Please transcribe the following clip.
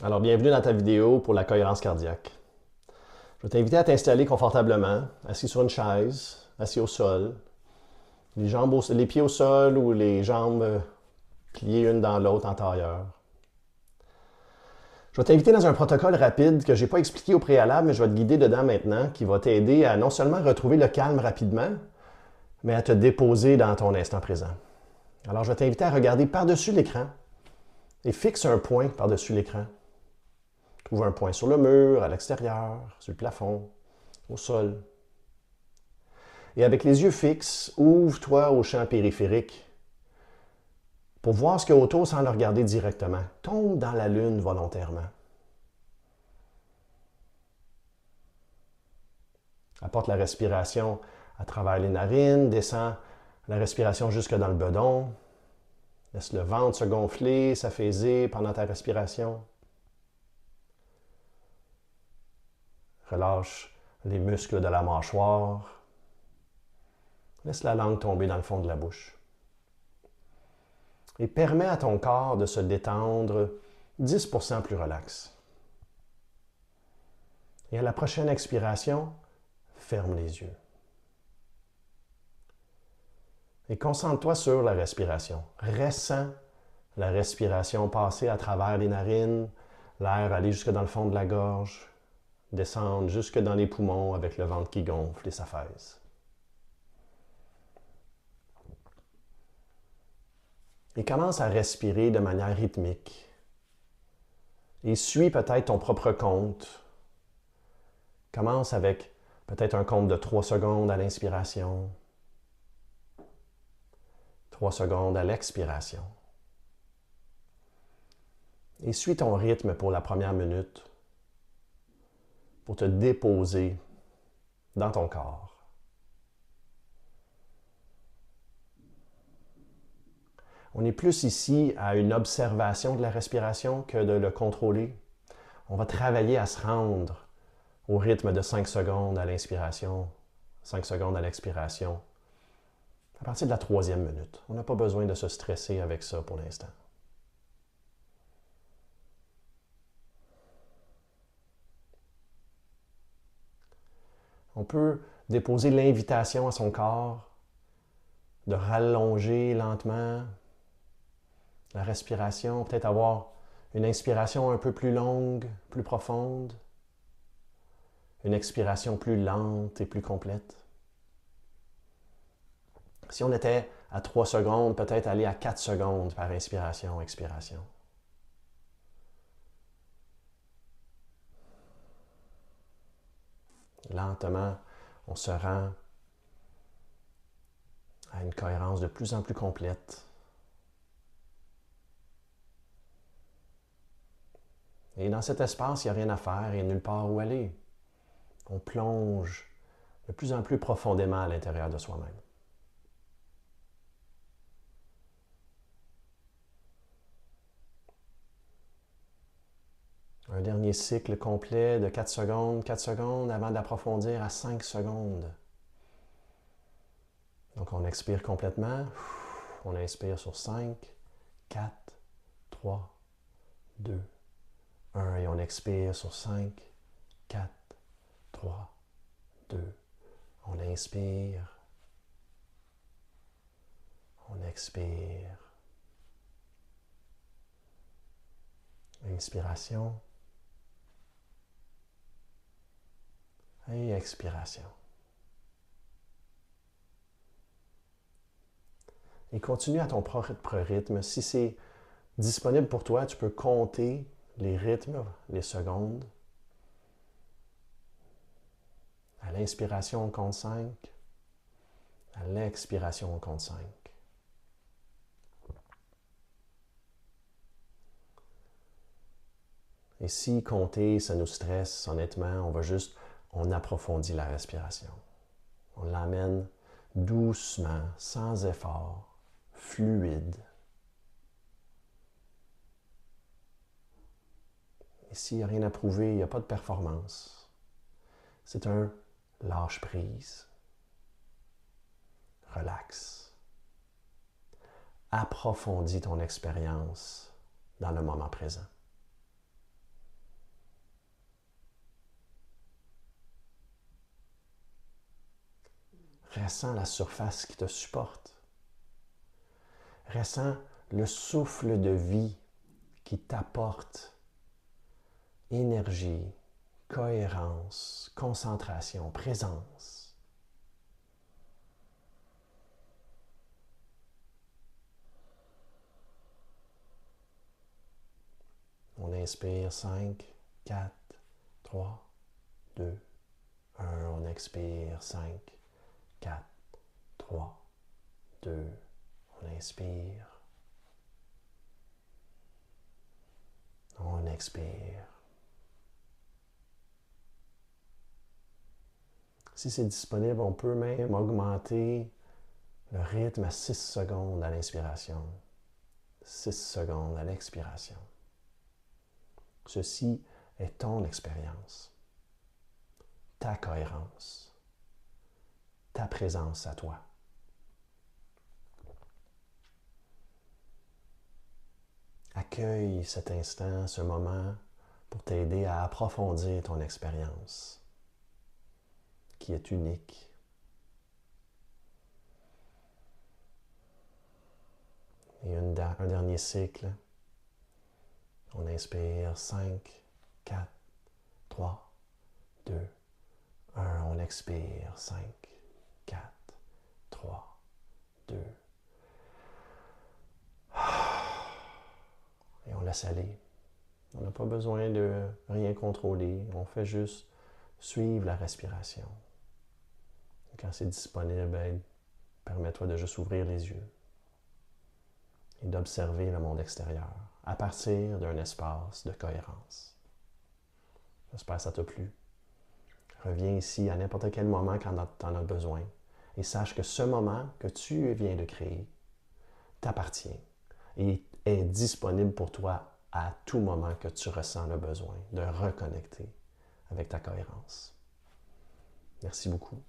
Alors, bienvenue dans ta vidéo pour la cohérence cardiaque. Je vais t'inviter à t'installer confortablement, assis sur une chaise, assis au sol, les pieds au sol ou les jambes pliées une dans l'autre en tailleur. Je vais t'inviter dans un protocole rapide que je n'ai pas expliqué au préalable, mais je vais te guider dedans maintenant, qui va t'aider à non seulement retrouver le calme rapidement, mais à te déposer dans ton instant présent. Alors, je vais t'inviter à regarder par-dessus l'écran et fixe un point par-dessus l'écran. Trouve un point sur le mur, à l'extérieur, sur le plafond, au sol. Et avec les yeux fixes, ouvre-toi au champ périphérique pour voir ce qu'il y a autour sans le regarder directement. Tombe dans la lune volontairement. Apporte la respiration à travers les narines, descends la respiration jusque dans le bedon. Laisse le ventre se gonfler, s'affaisser pendant ta respiration. Relâche les muscles de la mâchoire. Laisse la langue tomber dans le fond de la bouche. Et permets à ton corps de se détendre 10% plus relax. Et à la prochaine expiration, ferme les yeux. Et concentre-toi sur la respiration. Ressens la respiration passer à travers les narines, l'air aller jusque dans le fond de la gorge, descendre jusque dans les poumons avec le ventre qui gonfle et s'affaisse. Et commence à respirer de manière rythmique. Et suis peut-être ton propre compte. Commence avec peut-être un compte de 3 secondes à l'inspiration, 3 secondes à l'expiration. Et suis ton rythme pour la première minute pour te déposer dans ton corps. On est plus ici à une observation de la respiration que de le contrôler. On va travailler à se rendre au rythme de 5 secondes à l'inspiration, 5 secondes à l'expiration, à partir de la 3e minute. On n'a pas besoin de se stresser avec ça pour l'instant. On peut déposer l'invitation à son corps de rallonger lentement la respiration, peut-être avoir une inspiration un peu plus longue, plus profonde, une expiration plus lente et plus complète. Si on était à 3 secondes, peut-être aller à 4 secondes par inspiration, expiration. Lentement, on se rend à une cohérence de plus en plus complète. Et dans cet espace, il n'y a rien à faire et nulle part où aller. On plonge de plus en plus profondément à l'intérieur de soi-même. Un dernier cycle complet de 4 secondes avant d'approfondir à 5 secondes. Donc on expire complètement, on inspire sur 5, 4, 3, 2, 1 et on expire sur 5, 4, 3, 2. On inspire, on expire. Inspiration et expiration. Et continue à ton propre rythme. Si c'est disponible pour toi, tu peux compter les rythmes, les secondes. À l'inspiration, on compte 5. À l'expiration, on compte 5. Et si compter, ça nous stresse, honnêtement, on approfondit la respiration. On l'amène doucement, sans effort, fluide. Et s'il n'y a rien à prouver, il n'y a pas de performance. C'est un lâche-prise. Relax. Approfondis ton expérience dans le moment présent. Ressens la surface qui te supporte. Ressens le souffle de vie qui t'apporte énergie, cohérence, concentration, présence. On inspire 5, 4, 3, 2, 1. On expire 5, 4, 3, 2. On inspire. On expire. Si c'est disponible, on peut même augmenter le rythme à 6 secondes à l'inspiration, 6 secondes à l'expiration. Ceci est ton expérience, ta cohérence, ta présence à toi. Accueille cet instant, ce moment, pour t'aider à approfondir ton expérience, qui est unique. Et un dernier cycle. On inspire 5, 4, 3, 2, 1. On expire 5, 4, 3, 2. Et on laisse aller. On n'a pas besoin de rien contrôler. On fait juste suivre la respiration. Quand c'est disponible, permets-toi de juste ouvrir les yeux et d'observer le monde extérieur à partir d'un espace de cohérence. J'espère que ça t'a plu. Reviens ici à n'importe quel moment quand tu en as besoin et sache que ce moment que tu viens de créer t'appartient et est disponible pour toi à tout moment que tu ressens le besoin de reconnecter avec ta cohérence. Merci beaucoup.